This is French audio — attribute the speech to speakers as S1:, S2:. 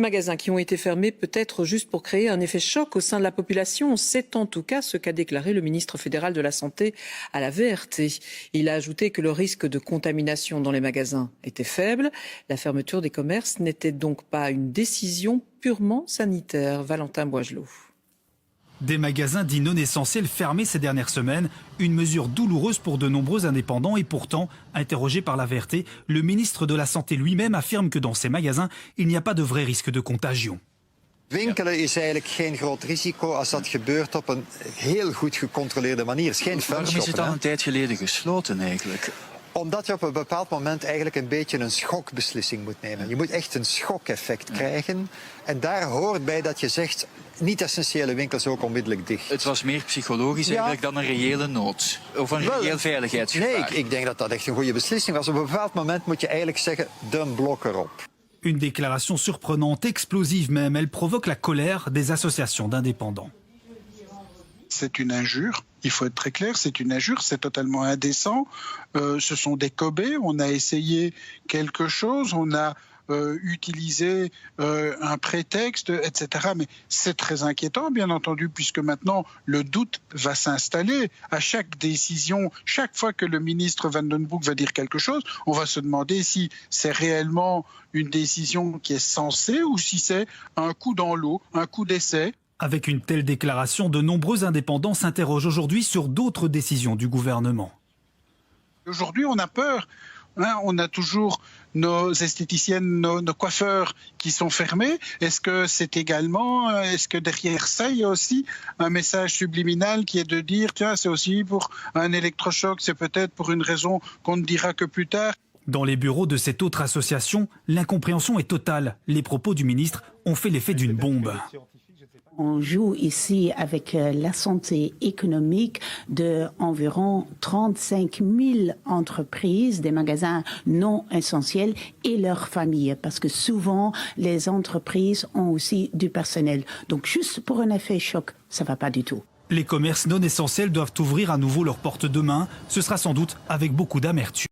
S1: magasins qui ont été fermés peut-être juste pour créer un effet choc au sein de la population. C'est en tout cas ce qu'a déclaré le ministre fédéral de la Santé à la VRT. Il a ajouté que le risque de contamination dans les magasins était faible. La fermeture des commerces n'était donc pas une décision purement sanitaire. Valentin Boigelot.
S2: Des magasins dits non essentiels fermés ces dernières semaines, une mesure douloureuse pour de nombreux indépendants et pourtant, interrogé par la VRT, le ministre de la Santé lui-même affirme que dans ces magasins, il n'y a pas de vrai risque de contagion.
S3: Winkelen is eigenlijk geen groot risico als dat gebeurt op een heel goed gecontroleerde manier. Het is geen
S4: Waarom is het
S3: vuilshoppen,
S4: al een tijd geleden gesloten eigenlijk?
S3: Omdat je op een bepaald moment eigenlijk een beetje een schokbeslissing moet nemen. Je moet echt een schokeffect krijgen. En daar hoort bij dat je zegt, niet-essentiële winkels ook onmiddellijk dicht.
S4: Het was meer psychologisch eigenlijk dan een reële nood. Of een reëel veiligheidsgevaar.
S3: Nee, ik denk dat dat echt een goede beslissing was. Op een bepaald moment moet je eigenlijk zeggen, de blok erop.
S2: Une déclaration surprenante, explosive même, elle provoque la colère des associations d'indépendants.
S5: C'est une injure, il faut être très clair, c'est une injure, c'est totalement indécent. Ce sont des cobés, on a essayé quelque chose, on a utilisé un prétexte, etc. Mais c'est très inquiétant, bien entendu, puisque maintenant le doute va s'installer. À chaque décision, chaque fois que le ministre Van den Broek va dire quelque chose, on va se demander si c'est réellement une décision qui est censée ou si c'est un coup dans l'eau, un coup d'essai.
S2: Avec une telle déclaration, de nombreux indépendants s'interrogent aujourd'hui sur d'autres décisions du gouvernement.
S5: Aujourd'hui, on a peur. On a toujours nos esthéticiennes, nos coiffeurs qui sont fermés. Est-ce que derrière ça, il y a aussi un message subliminal qui est de dire, tiens, c'est aussi pour un électrochoc, c'est peut-être pour une raison qu'on ne dira que plus tard.
S2: Dans les bureaux de cette autre association, l'incompréhension est totale. Les propos du ministre ont fait l'effet d'une bombe.
S6: On joue ici avec la santé économique de environ 35 000 entreprises, des magasins non essentiels et leurs familles. Parce que souvent, les entreprises ont aussi du personnel. Donc juste pour un effet choc, ça ne va pas du tout.
S2: Les commerces non essentiels doivent ouvrir à nouveau leurs portes demain. Ce sera sans doute avec beaucoup d'amertume.